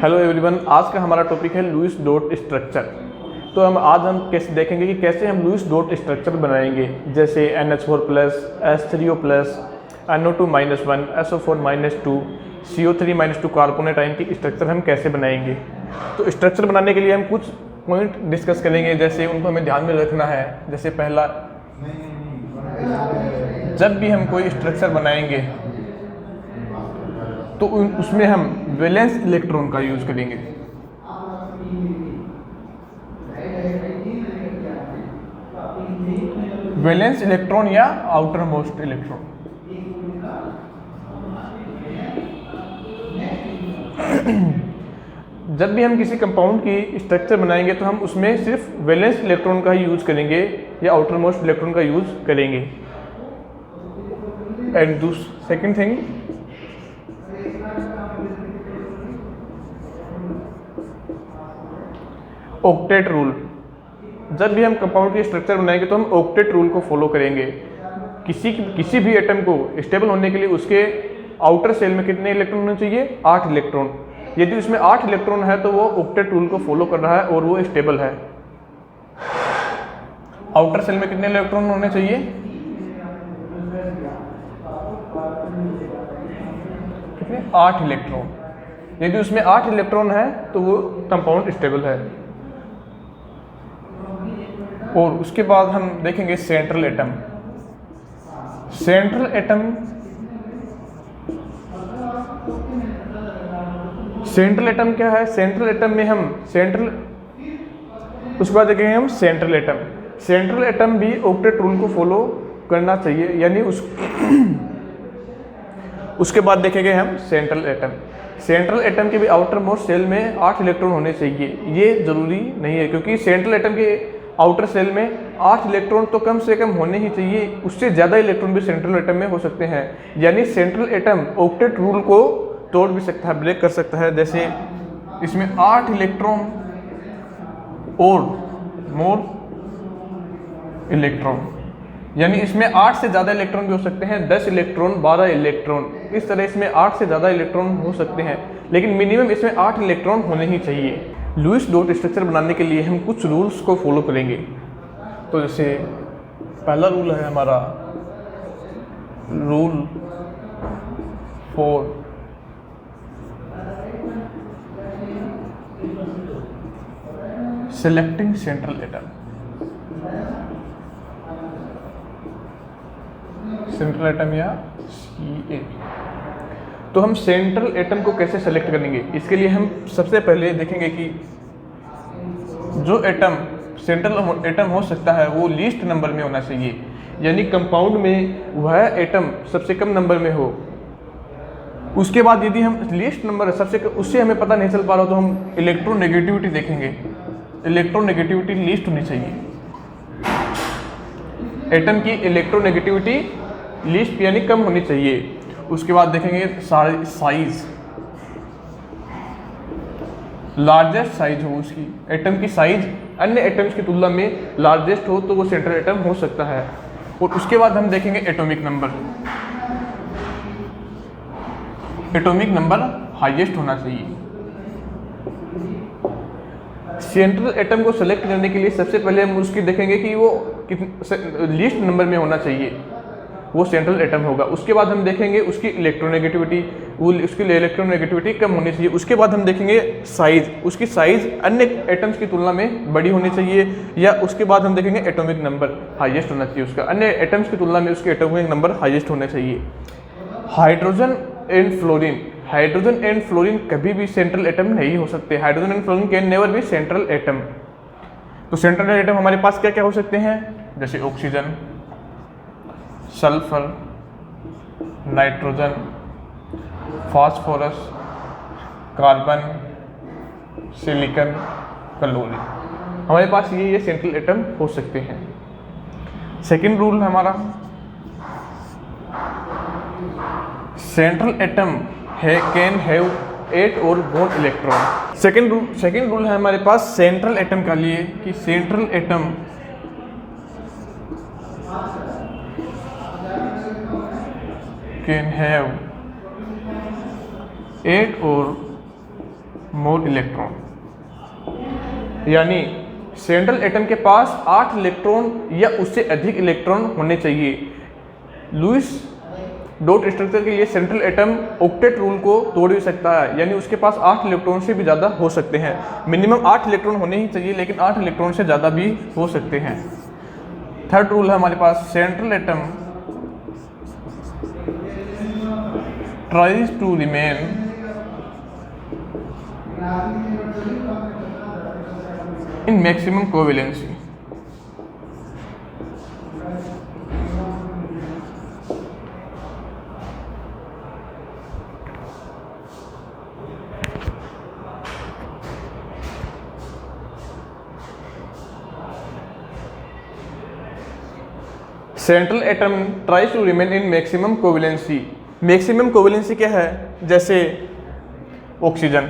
Hello everyone, आज का हमारा टॉपिक है लुईस डॉट स्ट्रक्चर। तो आज हम कैसे देखेंगे कि कैसे हम लुईस डॉट स्ट्रक्चर बनाएंगे, जैसे NH4+, H3O+, NO2-1, SO4-2, CO3-2 carbonate ion की स्ट्रक्चर हम कैसे बनाएंगे। तो स्ट्रक्चर बनाने के लिए हम कुछ पॉइंट डिस्कस करेंगे, जैसे उनको हमें ध्यान में रखना है। जैसे पहला, जब भी हम कोई स्ट्रक्चर बनाएंगे तो उसमें हम वैलेंस इलेक्ट्रॉन का यूज करेंगे। वैलेंस इलेक्ट्रॉन या आउटर मोस्ट इलेक्ट्रॉन। जब भी हम किसी कंपाउंड की स्ट्रक्चर बनाएंगे तो हम उसमें सिर्फ वैलेंस इलेक्ट्रॉन का ही यूज करेंगे या आउटर मोस्ट इलेक्ट्रॉन का यूज करेंगे। And second thing, octet rule. जब भी हम कंपाउंड की स्ट्रक्चर बनाएंगे तो हम ऑक्टेट रूल को फॉलो करेंगे। किसी भी एटम को स्टेबल होने के लिए उसके आउटर सेल में कितने इलेक्ट्रॉन होने चाहिए? 8 इलेक्ट्रॉन। यदि उसमें 8 इलेक्ट्रॉन है तो वो ऑक्टेट रूल को फॉलो कर रहा है और वो स्टेबल है। आउटर सेल में कितने इलेक्ट्रॉन होने चाहिए? कितने? 8 इलेक्ट्रॉन। यदि उसमें 8 इलेक्ट्रॉन है तो वो कंपाउंड स्टेबल है। और उसके बाद हम देखेंगे सेंट्रल एटम। सेंट्रल एटम क्या है? सेंट्रल एटम में हम उसके बाद देखेंगे हम सेंट्रल एटम। सेंट्रल एटम भी ऑक्टेट रूल को फॉलो करना चाहिए, यानी उसके बाद देखेंगे हम सेंट्रल एटम। सेंट्रल एटम के भी आउटर मोस्ट सेल में 8 इलेक्ट्रॉन होने चाहिए। ये जरूरी नहीं है, क्योंकि सेंट्रल एटम के आउटर सेल में 8 इलेक्ट्रॉन तो कम से कम होने ही चाहिए। उससे ज़्यादा इलेक्ट्रॉन भी सेंट्रल एटम में हो सकते हैं, यानी सेंट्रल एटम ऑक्टेट रूल को तोड़ भी सकता है, ब्रेक कर सकता है। जैसे इसमें 8 इलेक्ट्रॉन और मोर इलेक्ट्रॉन, यानी इसमें 8 से ज़्यादा इलेक्ट्रॉन भी हो सकते हैं, 10 इलेक्ट्रॉन, 12 इलेक्ट्रॉन, इस तरह इसमें 8 से ज़्यादा इलेक्ट्रॉन हो सकते हैं, लेकिन मिनिमम इसमें 8 इलेक्ट्रॉन होने ही चाहिए। लुईस डॉट स्ट्रक्चर बनाने के लिए हम कुछ रूल्स को फॉलो करेंगे। तो जैसे पहला रूल है हमारा rule for selecting central atom. Central atom या CA। तो हम सेंट्रल एटम को कैसे सेलेक्ट करेंगे? इसके लिए हम सबसे पहले देखेंगे कि जो एटम सेंट्रल एटम हो सकता है वो लीस्ट नंबर में होना चाहिए, यानी कंपाउंड में वह एटम सबसे कम नंबर में हो। उसके बाद यदि हम लीस्ट नंबर उससे हमें पता नहीं चल पा रहा तो हम इलेक्ट्रोनेगेटिविटी देखेंगे। इलेक्ट्रोनेगेटिविटी लीस्ट होनी चाहिए। एटम की इलेक्ट्रोनेगेटिविटी लीस्ट यानी कम होनी चाहिए। उसके बाद देखेंगे साइज, लार्जेस्ट साइज हो उसकी। एटम की साइज अन्य एटम्स की तुलना में लार्जेस्ट हो तो वो सेंट्रल एटम हो सकता है। और उसके बाद हम देखेंगे atomic number. Atomic number highest होना चाहिए। सेंट्रल एटम को सेलेक्ट करने के लिए सबसे पहले हम उसकी देखेंगे कि वो लीस्ट नंबर में होना चाहिए, वो सेंट्रल एटम होगा। उसके बाद हम देखेंगे उसकी इलेक्ट्रोनेगेटिविटी, उसकी इलेक्ट्रोनेगेटिविटी कम होनी चाहिए। उसके बाद हम देखेंगे साइज, उसकी साइज अन्य एटम्स की तुलना में बड़ी होनी चाहिए। या उसके बाद हम देखेंगे एटॉमिक नंबर हाईएस्ट होना चाहिए उसका, अन्य एटम्स की तुलना में उसके एटॉमिक नंबर हाईएस्ट होने चाहिए। Hydrogen and fluorine, hydrogen and fluorine कभी भी सेंट्रल एटम नहीं हो सकते। Hydrogen and fluorine can never be central atom. तो सेंट्रल एटम हमारे पास क्या क्या हो सकते हैं? जैसे oxygen, sulphur, nitrogen, phosphorus, carbon, silicon, chlorine, हमारे पास ये सेंट्रल एटम हो सकते हैं। सेकेंड रूल है हमारा सेंट्रल एटम कैन हैव 8 और मोर इलेक्ट्रॉन। सेकेंड रूल है हमारे पास सेंट्रल एटम का लिए कि सेंट्रल एटम कैन हैव 8 और मोर इलेक्ट्रॉन, यानी सेंट्रल एटम के पास 8 इलेक्ट्रॉन या उससे अधिक इलेक्ट्रॉन होने चाहिए। लुईस डॉट स्ट्रक्चर के लिए सेंट्रल एटम ऑक्टेट रूल को तोड़ भी सकता है, यानी उसके पास 8 इलेक्ट्रॉन से भी ज़्यादा हो सकते हैं। मिनिमम 8 इलेक्ट्रॉन होने ही चाहिए, लेकिन 8 इलेक्ट्रॉन से ज़्यादा भी हो सकते हैं। थर्ड रूल है हमारे पास, central atom tries to remain in maximum covalency. Central atom tries to remain in maximum covalency. Maximum covalency क्या है? जैसे ऑक्सीजन,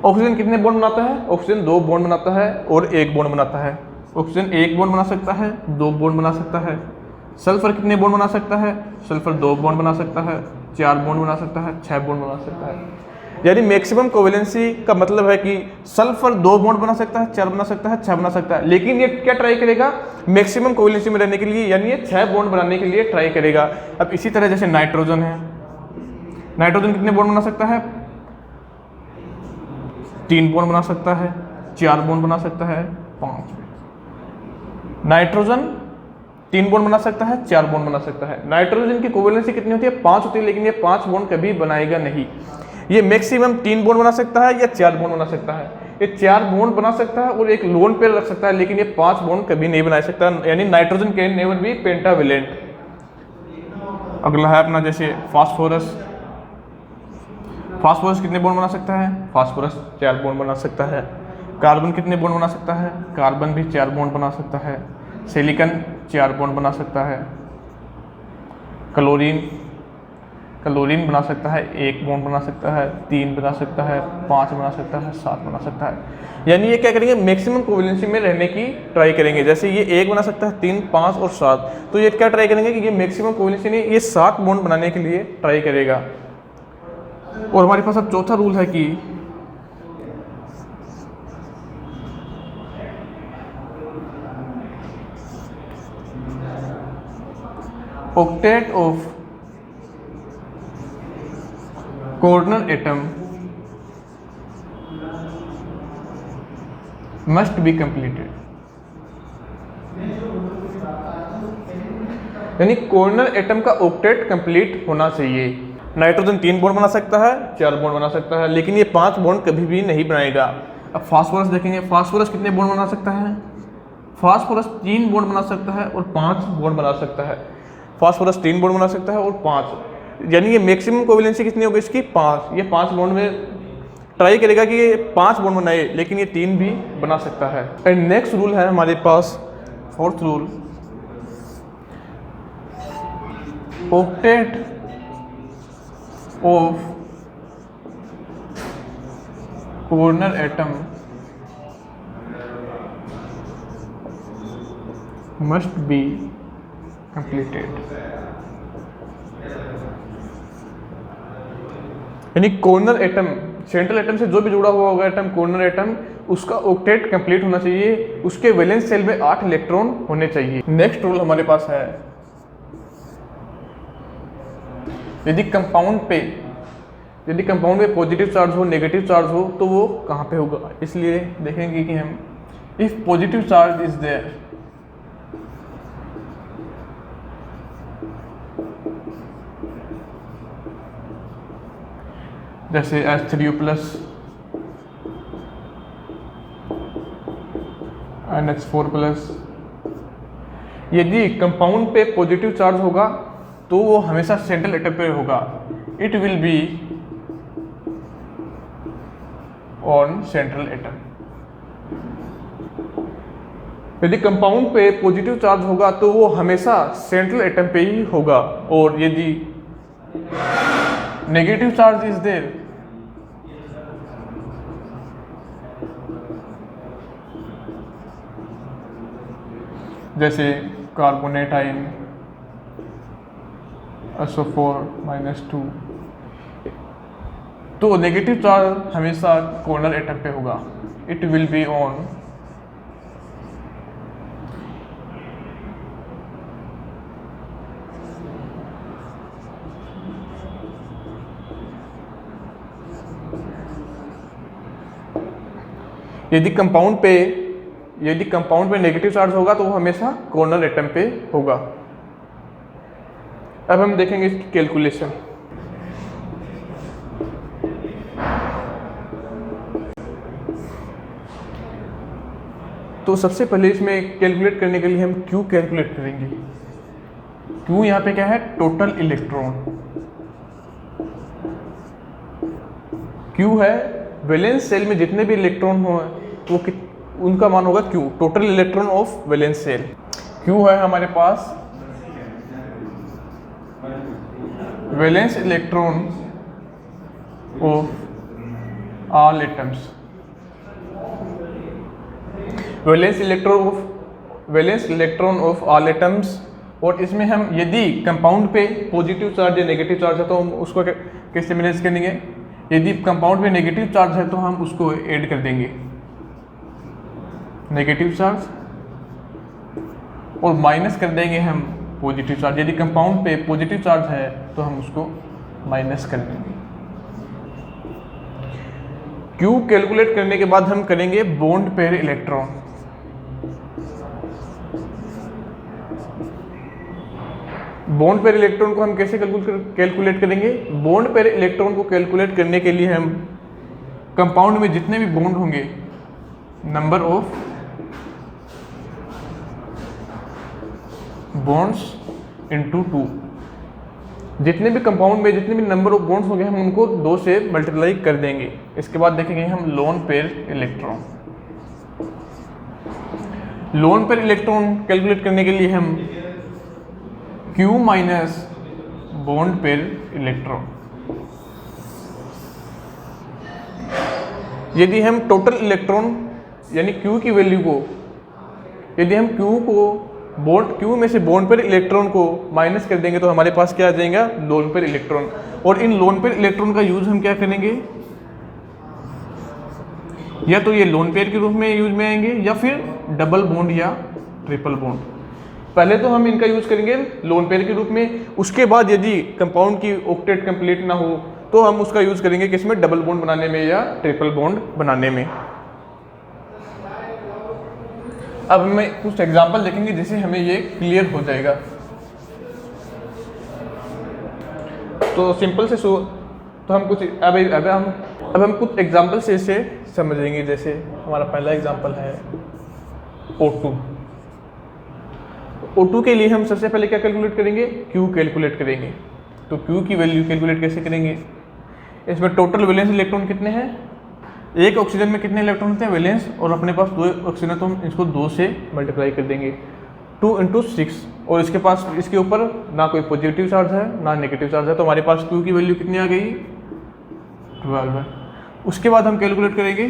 ऑक्सीजन कितने बॉन्ड बनाता है? ऑक्सीजन 2 बॉन्ड बनाता है और 1 बॉन्ड बनाता है। ऑक्सीजन 1 बॉन्ड बना सकता है, 2 बॉन्ड बना सकता है। सल्फर कितने बॉन्ड बना सकता है? सल्फर 2 बॉन्ड बना सकता है, 4 बॉन्ड बना सकता है, 6 बॉन्ड बना सकता है। यानी मैक्सिमम कोवेलेंसी का मतलब है कि सल्फर 2 बॉन्ड बना सकता है, 4 बना सकता है, 6 बना सकता है, लेकिन ये क्या ट्राई करेगा? मैक्सिमम कोवेलेंसी में रहने के लिए, यानी ये 6 बॉन्ड बनाने के लिए ट्राई करेगा। अब इसी तरह जैसे नाइट्रोजन है, नाइट्रोजन कितने बॉन्ड बना सकता है? 3 बॉन्ड बना सकता है, 4 बॉन्ड बना सकता है, 5। नाइट्रोजन 3 बॉन्ड बना सकता है, 4 बॉन्ड बना सकता है। नाइट्रोजन की कोवेलेंसी कितनी होती है? 5 होती है, लेकिन ये 5 बॉन्ड कभी बनाएगा नहीं। ये मैक्सिमम 3 बॉन्ड बना सकता है या 4 बॉन्ड बना सकता है। ये 4 बॉन्ड बना सकता है और एक लोन पेयर रख सकता है, लेकिन ये 5 बॉन्ड कभी नहीं बना सकता, यानी nitrogen can never be pentavalent. अगला है अपना जैसे फास्फोरस। फास्फोरस कितने बॉन्ड बना सकता है? फास्फोरस 4 बॉन्ड बना सकता है। कार्बन कितने बॉन्ड बना सकता है? कार्बन भी 4 बॉन्ड बना सकता है। सिलिकॉन 4 बॉन्ड बना सकता है। क्लोरीन बना सकता है, 1 बॉन्ड बना सकता है, 3 बना सकता है, 5 बना सकता है, 7 बना सकता है। यानी ये क्या करेंगे? मैक्सिमम कोवेलेंसी में रहने की ट्राई करेंगे। जैसे ये 1 बना सकता है, 3, 5 और 7, तो ये क्या ट्राई करेंगे कि ये मैक्सिमम कोवेलेंसी नहीं, ये 7 बॉन्ड बनाने के लिए ट्राई करेगा। और हमारे पास अब चौथा रूल है कि octet of corner atom must be completed. यानी कॉर्नर एटम का ऑक्टेट कंप्लीट होना चाहिए। नाइट्रोजन 3 बॉन्ड बना सकता है, 4 बॉन्ड बना सकता है, लेकिन ये 5 बॉन्ड कभी भी नहीं बनाएगा। अब फास्फोरस देखेंगे, फास्फोरस कितने बॉन्ड बना सकता है? फास्फोरस 3 बॉन्ड बना सकता है और 5 बॉन्ड बना सकता है। फास्फोरस 3 बॉन्ड बना सकता है और 5, यानी ये मैक्सिमम कोवेलेंसी कितनी होगी इसकी? 5। ये 5 बॉन्ड में ट्राई करेगा कि ये 5 बॉन्ड बनाए, लेकिन ये 3 भी बना सकता है। एंड नेक्स्ट रूल है हमारे पास, fourth rule, octet of corner atom must be completed. यानी कॉर्नर एटम, सेंट्रल एटम से जो भी जुड़ा हुआ होगा एटम, कॉर्नर एटम, उसका ऑक्टेट कंप्लीट होना चाहिए। उसके वैलेंस शेल में 8 इलेक्ट्रॉन होने चाहिए। नेक्स्ट रूल हमारे पास है, यदि कंपाउंड पे पॉजिटिव चार्ज हो, नेगेटिव चार्ज हो, तो वो कहाँ पे होगा? इसलिए देखेंगे कि हम, if positive charge is there, जैसे H3O+, NH4+, यदि कंपाउंड पे पॉजिटिव चार्ज होगा तो वो हमेशा सेंट्रल एटम पे होगा। It will be on central atom. यदि कंपाउंड पे पॉजिटिव चार्ज होगा तो वो हमेशा सेंट्रल एटम पे ही होगा, और यदि नेगेटिव चार्ज इज देयर, जैसे कार्बोनेट आयन SO4-2, तो नेगेटिव चार्ज हमेशा कॉर्नर एटम पे होगा, इट विल बी ऑन यदि कंपाउंड पे नेगेटिव चार्ज होगा तो वो हमेशा कॉर्नर एटम पे होगा। अब हम देखेंगे इसकी कैलकुलेशन। तो सबसे पहले इसमें कैलकुलेट करने के लिए हम Q कैलकुलेट करेंगे। Q यहाँ पे क्या है? Total electron. Q है वैलेंस सेल में जितने भी इलेक्ट्रॉन हो वो उनका मान होगा Q, total electron of valence shell. Q है हमारे पास valence electron of all atoms, valence electron of all atoms. और इसमें हम यदि कंपाउंड पे पॉजिटिव चार्ज या नेगेटिव चार्ज है तो हम उसको कैसे मैनेज करेंगे? यदि कंपाउंड पे नेगेटिव चार्ज है तो हम उसको ऐड कर देंगे नेगेटिव चार्ज, और माइनस कर देंगे हम पॉजिटिव चार्ज। यदि कंपाउंड पे पॉजिटिव चार्ज है तो हम उसको माइनस कर देंगे। Q कैलकुलेट करने के बाद हम करेंगे bond pair electron. Bond pair electron को हम कैसे कैलकुलेट करेंगे? बॉन्ड पेयर इलेक्ट्रॉन को कैलकुलेट करने के लिए हम कंपाउंड में जितने भी बॉन्ड होंगे, नंबर ऑफ बॉन्ड्स इनटू 2, जितने भी कंपाउंड में जितने भी नंबर ऑफ बॉन्ड्स होंगे हम उनको 2 से मल्टीप्लाई कर देंगे। इसके बाद देखेंगे हम loan pair electron. Lone pair electron calculate करने के लिए हम Q minus bond pair electron. यदि हम टोटल इलेक्ट्रॉन यानी Q की वैल्यू को, यदि हम Q में से बॉन्ड पेयर इलेक्ट्रॉन को माइनस कर देंगे तो हमारे पास क्या आ जाएगा? Loan pair electron. और इन लोन पेयर इलेक्ट्रॉन का यूज हम क्या करेंगे? या तो ये लोन पेयर के रूप में यूज में आएंगे या फिर डबल बॉन्ड या ट्रिपल बॉन्ड। पहले तो हम इनका यूज करेंगे लोन पेयर के रूप में, उसके बाद यदि कंपाउंड की ऑक्टेट कंप्लीट ना हो तो हम उसका यूज करेंगे किसमें? डबल बॉन्ड बनाने में या ट्रिपल बॉन्ड बनाने में। अब हमें कुछ एग्जांपल देखेंगे जिससे हमें ये क्लियर हो जाएगा। तो सिंपल से तो हम कुछ अब हम कुछ एग्जांपल से इसे समझेंगे। जैसे हमारा पहला एग्जांपल है O2। O2 के लिए हम सबसे पहले क्या कैलकुलेट करेंगे? Q कैलकुलेट करेंगे। तो Q की वैल्यू कैलकुलेट कैसे करेंगे? इसमें टोटल वैलेंस इलेक्ट्रॉन कितने हैं? एक ऑक्सीजन में कितने इलेक्ट्रॉन होते हैं वैलेंस, और अपने पास 2 ऑक्सीजन तो हम इसको 2 से मल्टीप्लाई कर देंगे, 2 × 6। और इसके पास इसके ऊपर ना कोई पॉजिटिव चार्ज है ना नेगेटिव चार्ज है, तो हमारे पास Q की वैल्यू कितनी आ गई? 12 है। उसके बाद हम कैलकुलेट करेंगे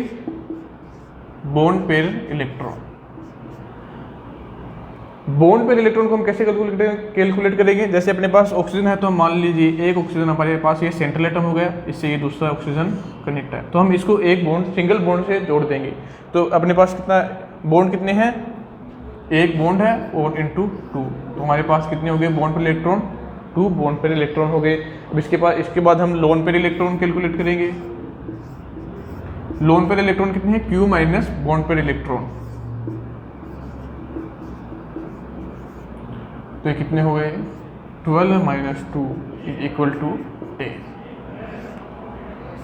bond pair electron. Bond pair electron को हम कैसे कैलकुलेट करेंगे? जैसे अपने पास ऑक्सीजन है तो हम मान लीजिए एक ऑक्सीजन हमारे पास ये सेंट्रल एटम हो गया, इससे ये दूसरा ऑक्सीजन कनेक्ट है, तो हम इसको एक बॉन्ड सिंगल बॉन्ड से जोड़ देंगे। तो अपने पास कितना बॉन्ड कितने हैं? एक बॉन्ड है और इनटू 2, तो हमारे पास कितने हो गए bond pair electron? 2 bond pair electron हो गए। अब इसके बाद हम लोन पेयर इलेक्ट्रॉन कैलकुलेट करेंगे। लोन पेयर इलेक्ट्रॉन कितने हैं? Q minus bond pair electron. तो ये कितने हो गए? 12 माइनस 2 इक्वल टू 10।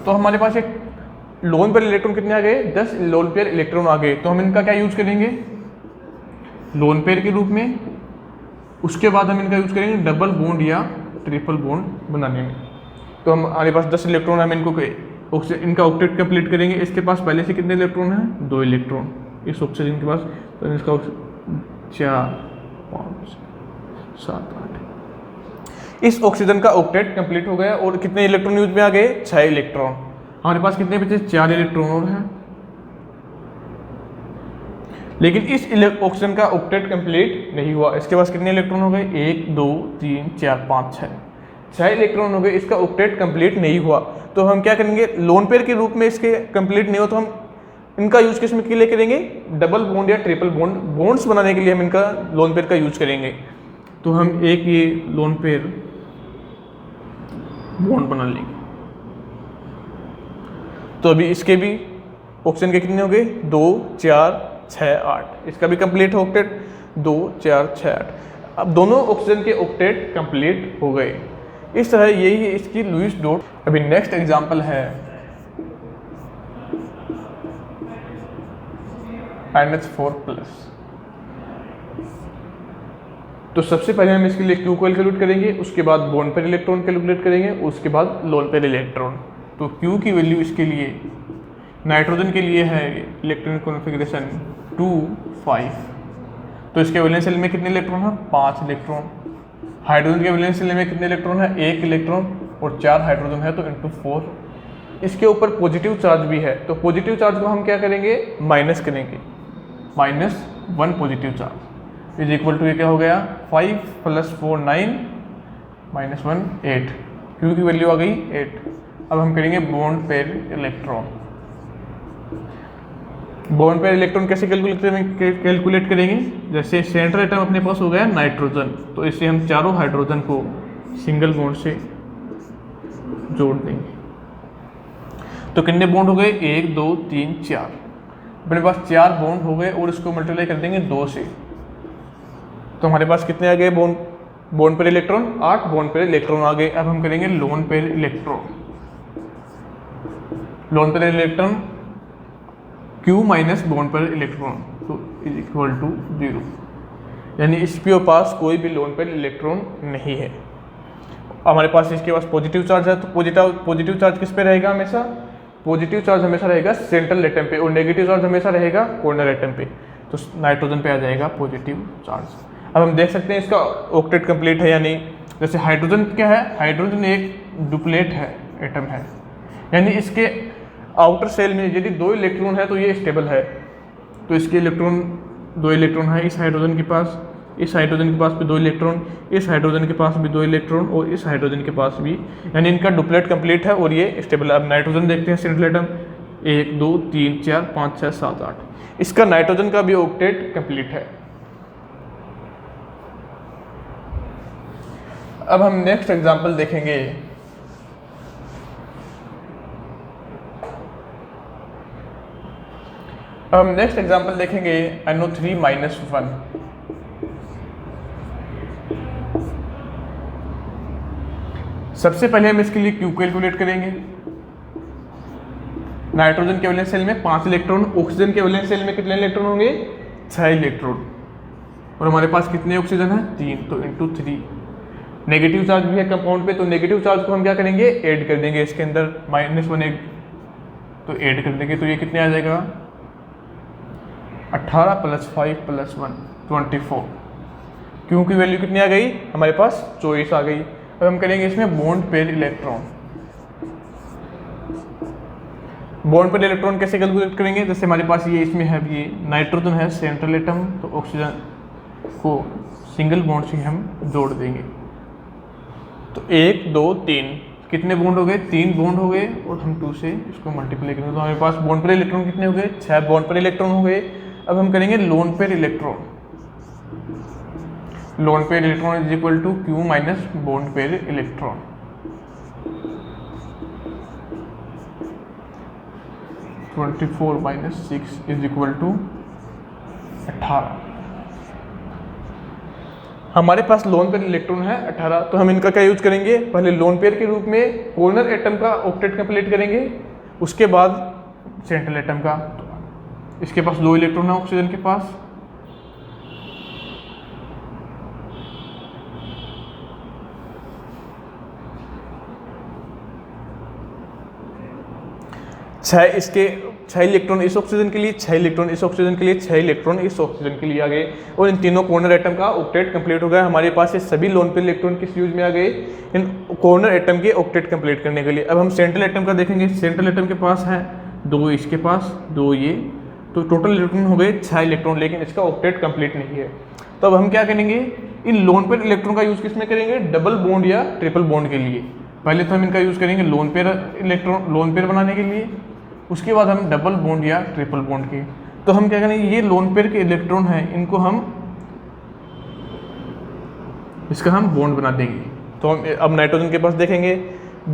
तो हमारे पास एक लोन पेयर इलेक्ट्रॉन कितने आ गए? 10 लोन पेयर इलेक्ट्रॉन आ गए। तो हम इनका क्या यूज करेंगे? लोन पेयर के रूप में। उसके बाद हम इनका यूज करेंगे डबल बॉन्ड या ट्रिपल बॉन्ड बनाने में। तो हमारे पास 10 इलेक्ट्रॉन, हम इनका ऑक्टेट कंप्लीट करेंगे। इसके पास पहले से कितने इलेक्ट्रॉन हैं? 2 इलेक्ट्रॉन इस ऑक्सीजन के पास। तो इसका 4 5 7 8, इस ऑक्सीजन का ऑक्टेट कंप्लीट हो गया। और कितने इलेक्ट्रॉन यूज में आ गए? 6 इलेक्ट्रॉन। हमारे पास कितने बचे? 4 इलेक्ट्रॉन और हैं। लेकिन इस ऑक्सीजन का ऑक्टेट कंप्लीट नहीं हुआ। इसके पास कितने इलेक्ट्रॉन हो गए? 1 2 3 4 5 6। 6 इलेक्ट्रॉन हो गए, इसका ऑक्टेट कंप्लीट नहीं हुआ, तो हम क्या करेंगे, लोन पेयर के रूप में इसके कंप्लीट नहीं हो तो हम इनका यूज किस में के लिए करेंगे, डबल बॉन्ड या ट्रिपल बॉन्ड, बॉन्ड्स बनाने के लिए हम इनका लोन पेयर का यूज करेंगे। तो हम एक ये लोन पेयर बॉन्ड बना लेंगे। तो अभी इसके भी ऑक्सीजन के कितने हो गए, 2 4 6 8, इसका भी कंप्लीट है ऑक्टेट, 2 4 6 8। अब दोनों ऑक्सीजन के ऑक्टेट कंप्लीट हो गए। इस तरह यही है इसकी लुईस डॉट। अभी नेक्स्ट एग्जांपल है NH4+। तो सबसे पहले हम इसके लिए Q को कैलकुलेट करेंगे, उसके बाद बॉन्ड पेयर इलेक्ट्रॉन कैलकुलेट करेंगे, उसके बाद लोन पेयर इलेक्ट्रॉन। तो Q की वैल्यू इसके लिए नाइट्रोजन के लिए है इलेक्ट्रॉन कॉन्फ़िगरेशन 2 5, तो इसके वैलेंस शेल में कितने इलेक्ट्रॉन है, 5 इलेक्ट्रॉन। हाइड्रोजन के वैलेंस शेल में कितने इलेक्ट्रॉन है, 1 इलेक्ट्रॉन, और 4 हाइड्रोजन है तो इंटू 4। इसके ऊपर पॉजिटिव चार्ज भी है, तो पॉजिटिव चार्ज को हम क्या करेंगे, माइनस करेंगे, -1 positive charge is equal to ये क्या हो गया, 5 + 4 9 -1 8। Q की वैल्यू आ गई 8। अब हम करेंगे bond pair electron. Bond pair electron कैसे कैलकुलेट करेंगे, जैसे सेंट्रल एटम अपने पास हो गया नाइट्रोजन, तो इससे हम चारों हाइड्रोजन को सिंगल बॉन्ड से जोड़ देंगे। तो कितने बॉन्ड हो गए, 1 2 3 4, अपने पास 4 बॉन्ड हो गए और इसको मल्टीप्लाई कर देंगे 2 से, तो हमारे पास कितने आ गए bond pair electron, 8 bond pair electron आ गए। अब हम करेंगे lone pair electron. Lone pair electron Q minus bond pair electron तो इज इक्वल टू 0, यानी इसके पास कोई भी लोन पेयर इलेक्ट्रॉन नहीं है। हमारे पास इसके पास पॉजिटिव चार्ज है, तो पॉजिटिव चार्ज किस पे रहेगा, हमेशा पॉजिटिव चार्ज हमेशा रहेगा सेंट्रल एटम पे, और नेगेटिव चार्ज हमेशा रहेगा कॉर्नर एटम पे। तो नाइट्रोजन पे आ जाएगा पॉजिटिव चार्ज। अब हम देख सकते हैं इसका ऑक्टेट कंप्लीट है या नहीं। जैसे हाइड्रोजन क्या है, हाइड्रोजन एक डुप्लेट है, एटम है, यानी इसके आउटर सेल में यदि 2 इलेक्ट्रॉन है तो ये स्टेबल है। तो इसके इलेक्ट्रॉन 2 इलेक्ट्रॉन है इस हाइड्रोजन के पास, इस हाइड्रोजन के पास भी 2 इलेक्ट्रॉन, इस हाइड्रोजन के पास भी 2 इलेक्ट्रॉन, और इस हाइड्रोजन के पास भी, यानी इनका डुप्लेट कंप्लीट है और ये स्टेबल है। अब नाइट्रोजन देखते हैं सेंट्रल एटम, 1 2 3 4 5 6 7 8, इसका नाइट्रोजन का भी ऑक्टेट कंप्लीट है। अब हम नेक्स्ट एग्जांपल देखेंगे। हम नेक्स्ट एग्जांपल देखेंगे NO3-1। सबसे पहले हम इसके लिए Q कैलकुलेट करेंगे। नाइट्रोजन के वैलेंस शेल में 5 इलेक्ट्रॉन, ऑक्सीजन के वैलेंस शेल में कितने इलेक्ट्रॉन होंगे, 6 इलेक्ट्रॉन, और हमारे पास कितने ऑक्सीजन है, 3, तो इंटू 3। नेगेटिव चार्ज भी है कंपाउंड पे, तो नेगेटिव चार्ज को हम क्या करेंगे, ऐड कर देंगे इसके अंदर, -1 तो ऐड कर देंगे, तो ये कितने आ जाएगा, 18 + 5 + 1 24। Q की वैल्यू कितनी आ गई, हमारे पास 24 आ गई। अब हम करेंगे इसमें bond pair electron. Bond pair electron कैसे कैलकुलेट करेंगे, जैसे हमारे पास ये इसमें है, ये नाइट्रोजन है सेंट्रल एटम, तो ऑक्सीजन को सिंगल बॉन्ड से हम जोड़ देंगे। तो 1 2 3 कितने बॉन्ड हो गए, 3 बॉन्ड हो गए, और हम 2 से इसको मल्टीप्लाई करेंगे तो हमारे पास बॉन्ड पेयर इलेक्ट्रॉन कितने हो गए, 6 बॉन्ड पेयर इलेक्ट्रॉन हो गए। अब हम करेंगे lone pair electron. Lone pair electron is equal to Q minus bond pair electron. -24 - 6 is equal to 18। हमारे पास लोन पेयर इलेक्ट्रॉन है 18, तो हम इनका क्या यूज करेंगे, पहले लोन पेयर के रूप में कॉर्नर एटम का ऑक्टेट कंप्लीट करेंगे, उसके बाद सेंट्रल एटम का। इसके पास 2 इलेक्ट्रॉन है ऑक्सीजन के पास, छह इलेक्ट्रॉन इस ऑक्सीजन के लिए, 6 इलेक्ट्रॉन इस ऑक्सीजन के लिए, 6 इलेक्ट्रॉन इस ऑक्सीजन के लिए आ गए, और इन तीनों कॉर्नर एटम का ऑक्टेट कंप्लीट हो गया। हमारे पास ये सभी लोन पेयर इलेक्ट्रॉन किस यूज में आ गए, इन कॉर्नर एटम के ऑक्टेट कंप्लीट करने के लिए। अब हम सेंट्रल एटम का देखेंगे। सेंट्रल एटम के पास है 2 इसके पास, 2 ये, तो टोटल इलेक्ट्रॉन हो गए 6 इलेक्ट्रॉन, लेकिन इसका ऑक्टेट कंप्लीट नहीं है। तो अब हम क्या करेंगे, इन लोन पेयर इलेक्ट्रॉन का यूज़ किस में करेंगे, डबल बॉन्ड या ट्रिपल बॉन्ड के लिए। पहले तो हम इनका यूज़ करेंगे लोन पेयर बनाने के लिए, उसके बाद हम डबल बॉन्ड या ट्रिपल बॉन्ड के। तो हम क्या करेंगे, ये लोन पेयर के इलेक्ट्रॉन हैं, इनको हम इसका हम बॉन्ड बना देंगे। तो हम अब नाइट्रोजन के पास देखेंगे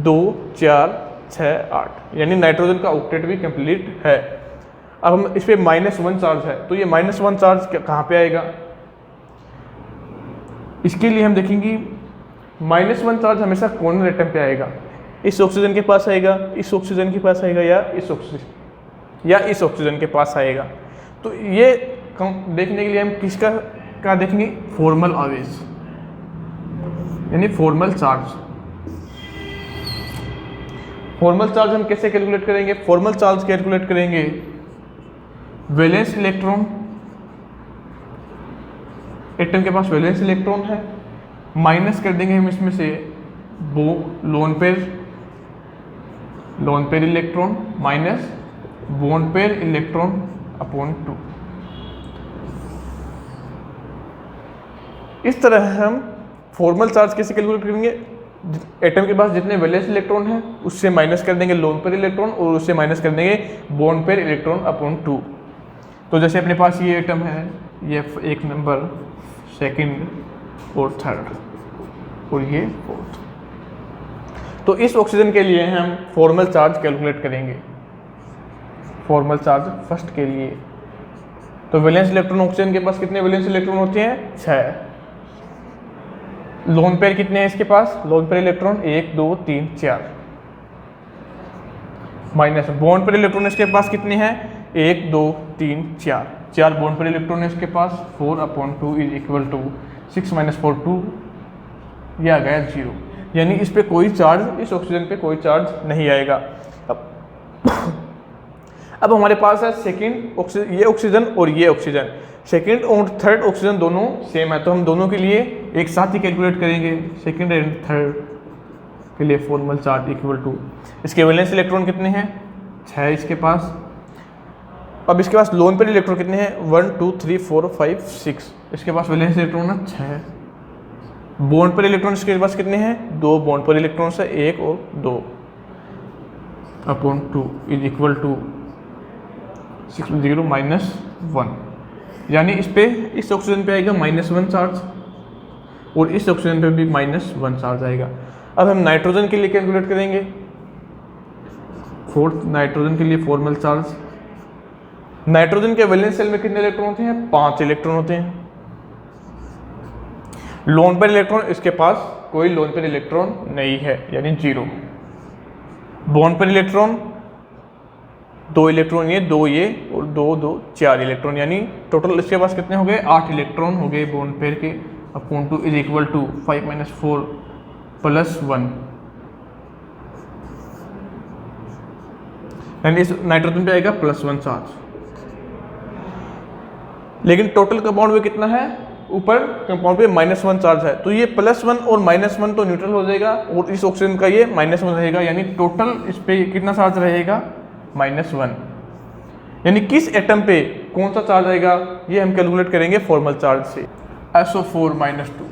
2 4 6 8, यानी नाइट्रोजन का ऑक्टेट भी कंप्लीट है। अब हम इस पर -1 चार्ज है, तो ये -1 चार्ज कहाँ पे आएगा, इसके लिए हम देखेंगे -1 चार्ज हमेशा कॉर्नर एटम पे आएगा। इस ऑक्सीजन के पास आएगा, इस ऑक्सीजन के पास आएगा, या इस ऑक्सीजन के पास आएगा। तो ये देखने के लिए हम किसका देखेंगे, फॉर्मल आवेश यानी फॉर्मल चार्ज। फॉर्मल चार्ज हम कैसे कैलकुलेट करेंगे, फॉर्मल चार्ज कैलकुलेट करेंगे वैलेंस इलेक्ट्रॉन, एटम के पास वैलेंस इलेक्ट्रॉन है, माइनस कर देंगे हम इसमें से loan pair electron minus bond pair electron upon 2। इस तरह हम फॉर्मल चार्ज कैसे कैलकुलेट करेंगे, एटम के पास जितने वैलेंस इलेक्ट्रॉन हैं उससे माइनस कर देंगे लोन पेयर इलेक्ट्रॉन और उससे माइनस कर देंगे बॉन्ड पेयर इलेक्ट्रॉन अपॉन 2। तो जैसे अपने पास ये एटम है, ये 1 नंबर, 2nd और 3rd और ये 4th। तो इस ऑक्सीजन के लिए हम फॉर्मल चार्ज कैलकुलेट करेंगे, फॉर्मल चार्ज फर्स्ट के लिए। तो वैलेंस इलेक्ट्रॉन ऑक्सीजन के पास कितने वैलेंस इलेक्ट्रॉन होते हैं, 6। लोन पेयर कितने हैं इसके पास, lone pair electron 1 2 3 4, minus bond pair electron इसके पास कितने हैं, 1 2 3 4 बॉन्ड पेयर इलेक्ट्रॉन है इसके पास, 4/2 इज इक्वल टू 6 - 4 2, ये आ गया 0। यानी इस पे कोई चार्ज, इस ऑक्सीजन पे कोई चार्ज नहीं आएगा। अब हमारे पास है सेकंड ऑक्सीजन, ये ऑक्सीजन और ये ऑक्सीजन, सेकंड और थर्ड ऑक्सीजन दोनों सेम है, तो हम दोनों के लिए एक साथ ही कैलकुलेट करेंगे। सेकंड एंड थर्ड के लिए फॉर्मल चार्ज इक्वल टू, इसके वैलेंस इलेक्ट्रॉन कितने हैं, 6 इसके पास। अब इसके पास लोन पेयर इलेक्ट्रॉन कितने हैं, 1 2 3 4 5 6, इसके पास वैलेंस इलेक्ट्रॉन है 6। बॉन्ड पेयर इलेक्ट्रॉन इसके पास कितने हैं, 2 बॉन्ड पेयर इलेक्ट्रॉन से 1 और 2 अपॉन 2 इज इक्वल टू 6 0 -1। यानी इस ऑक्सीजन पे आएगा -1 चार्ज और इस ऑक्सीजन पे भी -1 चार्ज आएगा। अब हम नाइट्रोजन के लिए कैलकुलेट करेंगे, 4th नाइट्रोजन के लिए फॉर्मल चार्ज। नाइट्रोजन के वैलेंस शेल में कितने इलेक्ट्रॉन होते हैं, 5 इलेक्ट्रॉन होते हैं। लोन पेयर इलेक्ट्रॉन, इसके पास कोई लोन पेयर इलेक्ट्रॉन नहीं है, यानी 0। बॉन्ड पेयर इलेक्ट्रॉन 2 इलेक्ट्रॉन, ये 2 ये और 2 2 4 इलेक्ट्रॉन, यानी टोटल इसके पास कितने हो गए, 8 इलेक्ट्रॉन हो गए बॉन्ड पेयर के, अपॉन 2 इज इक्वल टू 5 - 4 +1। यानी इस नाइट्रोजन पे आएगा +1 चार्ज। लेकिन टोटल कंपाउंड में कितना है, ऊपर कंपाउंड पे -1 चार्ज है, तो ये +1 और -1 तो न्यूट्रल हो जाएगा और इस ऑक्सीजन का ये -1 रहेगा, यानी टोटल इस पे कितना चार्ज रहेगा, -1। यानी किस एटम पे कौन सा चार्ज आएगा, ये हम कैलकुलेट करेंगे फॉर्मल चार्ज से, SO4 -2।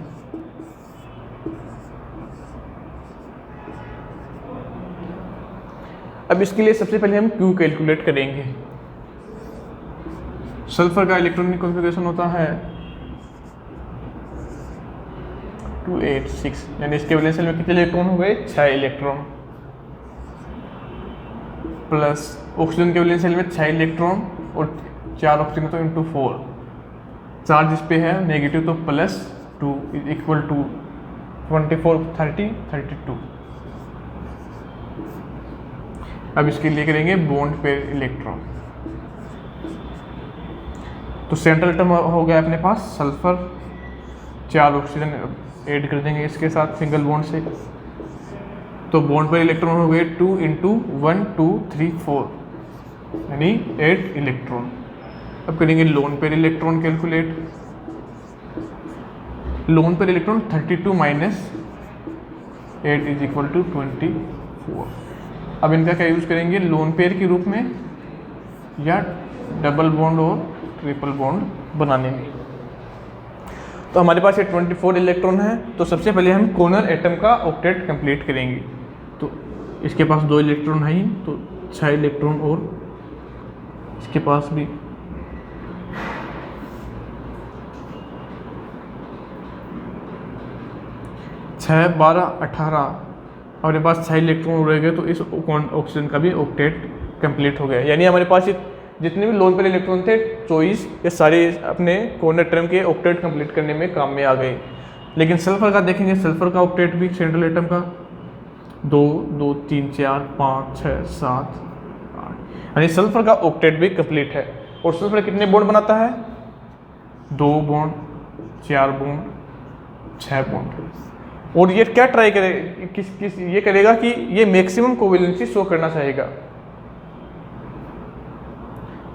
अब इसके लिए सबसे पहले हम Q कैलकुलेट करेंगे। सल्फर का इलेक्ट्रॉनिक कॉन्फ़िगरेशन होता है 286, यानी इसके वैलेंस शेल में कितने इलेक्ट्रॉन हो गए, 6 इलेक्ट्रॉन, प्लस ऑक्सीजन के वैलेंस शेल में 6 इलेक्ट्रॉन और 4 ऑक्सीजन, तो इंटू 4 चार्ज इस पे है नेगेटिव, तो +2 इज इक्वल टू 24 30 32। अब इसके लिए करेंगे बॉन्ड पेयर इलेक्ट्रॉन। तो सेंट्रल एटम हो गया अपने पास सल्फर, 4 ऑक्सीजन ऐड कर देंगे इसके साथ सिंगल बॉन्ड से, तो बॉन्ड पेयर इलेक्ट्रॉन हो गए 2 × 1 2 3 4, यानी 8 इलेक्ट्रॉन। अब करेंगे lone pair electron calculate. Lone pair electron 32 - 8 is equal to 24। अब इनका क्या यूज़ करेंगे, लोन पेयर के रूप में या डबल बॉन्ड और ट्रिपल बॉन्ड बनाने में। तो हमारे पास ये 24 इलेक्ट्रॉन है। तो सबसे पहले हम कॉर्नर एटम का ऑक्टेट कंप्लीट करेंगे। तो इसके पास 2 इलेक्ट्रॉन है ही, तो 6 इलेक्ट्रॉन और इसके पास भी 6, 12, 18 हमारे पास 6 इलेक्ट्रॉन रह गए। तो इस ऑक्सीजन का भी ऑक्टेट कंप्लीट हो गया। यानी हमारे पास जितने भी लोन पेयर इलेक्ट्रॉन थे 24, ये सारे अपने कॉर्नर एटम के ऑक्टेट कंप्लीट करने में काम में आ गए। लेकिन सल्फर का देखेंगे, सल्फर का ऑक्टेट भी सेंट्रल एटम का 2, 2, 3, 4, 5, 6, 7, 8, यानी सल्फर का ऑक्टेट भी कंप्लीट है। और सल्फर कितने बॉन्ड बनाता है? 2 बॉन्ड, 4 बॉन्ड, 6 बॉन्ड। और ये क्या ट्राई करे, किस ये करेगा कि ये मैक्सिमम कोवेलेंसी शो करना चाहेगा।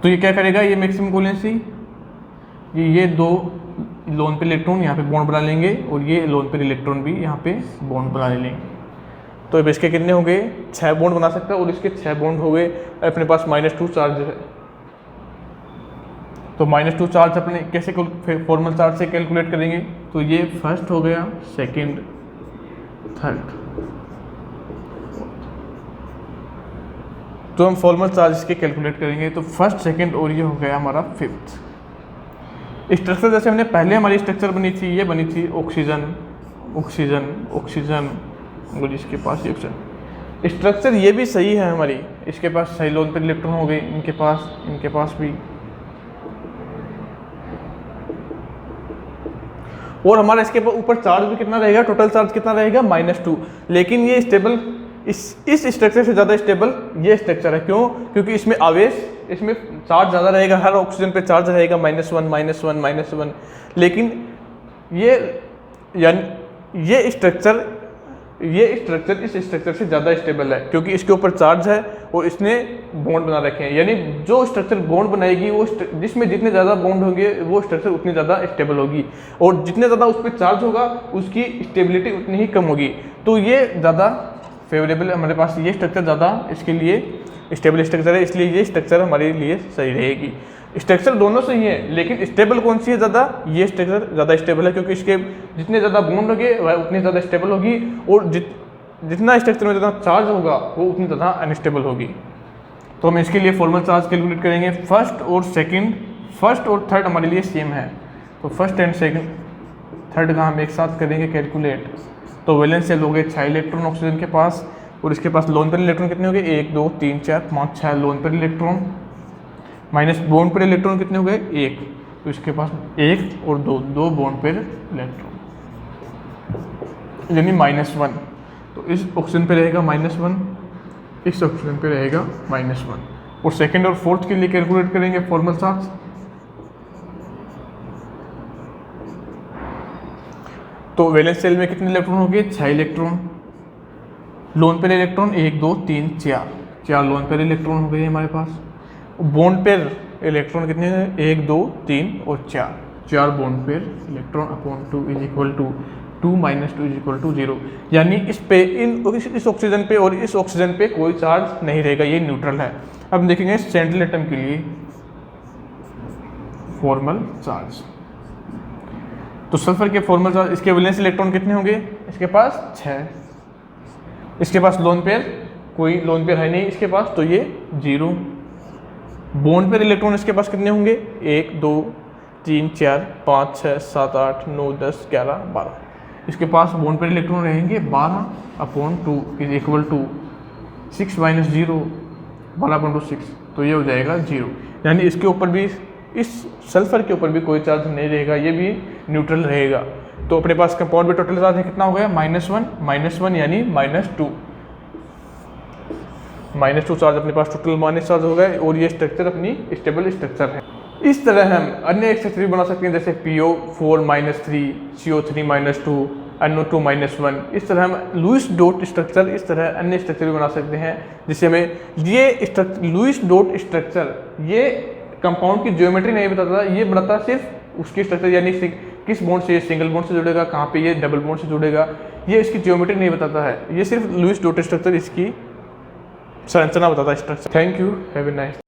तो ये क्या करेगा, ये मैक्सिमम कोवेलेंसी, ये 2 लोन पेयर इलेक्ट्रॉन यहाँ पे बॉन्ड बना लेंगे और ये लोन पेयर इलेक्ट्रॉन भी यहाँ पे बॉन्ड बना लेंगे। तो अब इसके कितने हो गए? 6 बॉन्ड बना सकता है और इसके 6 बॉन्ड हो गए। अपने पास -2 चार्ज है। तो -2 चार्ज अपने कैसे फॉर्मल चार्ज से कैलकुलेट करेंगे? तो ये फर्स्ट हो गया, सेकंड, थर्ड। तो हम फॉर्मल चार्ज इसके कैलकुलेट करेंगे। तो फर्स्ट, सेकंड और ये हो गया हमारा 5th। स्ट्रक्चर जैसे हमने पहले हमारी स्ट्रक्चर बनी थी, ये बनी थी ऑक्सीजन, ऑक्सीजन, ऑक्सीजन और इसके पास ये स्ट्रक्चर ये भी सही है हमारी। इसके पास सही लोन पेयर इलेक्ट्रॉन हो गए, इनके पास भी। और हमारा इसके ऊपर चार्ज भी कितना रहेगा? टोटल चार्ज कितना रहेगा? -2। लेकिन ये स्टेबल, इस स्ट्रक्चर से ज़्यादा स्टेबल ये स्ट्रक्चर है। क्यों? क्योंकि इसमें आवेश, इसमें चार्ज ज़्यादा रहेगा। हर ऑक्सीजन पे चार्ज रहेगा -1, -1, -1। लेकिन ये स्ट्रक्चर इस स्ट्रक्चर से ज़्यादा स्टेबल है, क्योंकि इसके ऊपर चार्ज है और इसने बॉन्ड बना रखे हैं। यानी जो स्ट्रक्चर बॉन्ड बनाएगी, वो जिसमें जितने ज़्यादा बॉन्ड होंगे वो स्ट्रक्चर उतनी ज़्यादा स्टेबल होगी, और जितने ज़्यादा उस पर चार्ज होगा उसकी स्टेबिलिटी उतनी ही कम होगी। तो ये ज़्यादा फेवरेबल है हमारे पास, ये स्ट्रक्चर ज़्यादा इसके लिए स्टेबल स्ट्रक्चर है, इसलिए ये स्ट्रक्चर हमारे लिए सही रहेगी। स्ट्रक्चर दोनों सही है, लेकिन स्टेबल कौन सी है ज़्यादा? ये स्ट्रक्चर ज़्यादा स्टेबल है, क्योंकि इसके जितने ज़्यादा बॉन्ड होंगे वह उतनी ज़्यादा स्टेबल होगी, और जितना स्ट्रक्चर में ज़्यादा चार्ज होगा वो उतनी ज़्यादा अनस्टेबल होगी। तो हम इसके लिए फॉर्मल चार्ज कैलकुलेट करेंगे। फर्स्ट और थर्ड हमारे लिए सेम है, तो फर्स्ट एंड सेकंड, थर्ड का हम एक साथ करेंगे कैलकुलेट। तो वैलेंस शेल हो गए 6 इलेक्ट्रॉन ऑक्सीजन के पास, और इसके पास लोन पेयर इलेक्ट्रॉन कितने हो गए? 1, 2, 3, 4, 5, 6 loan pair electron, minus bond pair electron कितने हो गए? 1। तो इसके पास 1 और 2 बॉन्ड पेयर इलेक्ट्रॉन, यानी -1। तो इस ऑक्सीजन पे रहेगा -1, इस ऑक्सीजन पे रहेगा -1। और सेकंड और फोर्थ के लिए कैलकुलेट करेंगे फॉर्मल चार्ज। तो वैलेंस शेल में कितने इलेक्ट्रॉन हो गए? 6 electron. Lone pair electron 1, 2, 3, 4 loan pair electron हो गए हमारे पास। बॉन्ड पेयर इलेक्ट्रॉन कितने हैं? 1, 2, 3 और 4 bond pair electron upon 2 is equal to 2 - 2 is equal to 0। यानी इस ऑक्सीजन पे और इस ऑक्सीजन पे कोई चार्ज नहीं रहेगा, ये न्यूट्रल है। अब देखेंगे सेंट्रल एटम के लिए फॉर्मल चार्ज। तो सल्फर के फॉर्मल चार्ज, इसके वैलेंस इलेक्ट्रॉन कितने होंगे? इसके पास 6। इसके पास लोन पेयर, कोई लोन पेयर है नहीं इसके पास, तो ये 0। बॉन्ड पेयर इलेक्ट्रॉन इसके पास कितने होंगे? 1, 2, 3, 4, 5, 6, 7, 8, 9, 10, 11, 12। इसके पास बॉन्ड पेयर इलेक्ट्रॉन रहेंगे 12 अपॉन 2 इज इक्वल टू 6 - 0, 12/6। तो ये हो जाएगा 0। यानी इसके ऊपर भी, इस सल्फर के ऊपर भी कोई चार्ज नहीं रहेगा, ये भी न्यूट्रल रहेगा। तो अपने पास कंपाउंड में टोटल चार्ज कितना हो गया? -1 यानी -2 चार्ज अपने पास टोटल माइनस चार्ज हो गए, और ये स्ट्रक्चर अपनी स्टेबल स्ट्रक्चर है। इस तरह हम अन्य स्ट्रक्चर भी बना सकते हैं, जैसे PO4 - 3, CO3 - 2, NO2 -1। इस तरह हम लुईस डॉट स्ट्रक्चर, इस तरह अन्य स्ट्रक्चर भी बना सकते हैं, जिससे हमें ये लुईस डॉट स्ट्रक्चर ये कंपाउंड की ज्योमेट्री नहीं बताता, ये बताता सिर्फ उसकी स्ट्रक्चर, यानी किस बॉन्ड से ये सिंगल बॉन्ड से जुड़ेगा, कहाँ पे ये डबल बॉन्ड से जुड़ेगा, ये इसकी ज्योमेट्री नहीं बताता है। ये सिर्फ लुईस डॉट स्ट्रक्चर इसकी संरचना बताता है, structure. Thank you, have a nice day.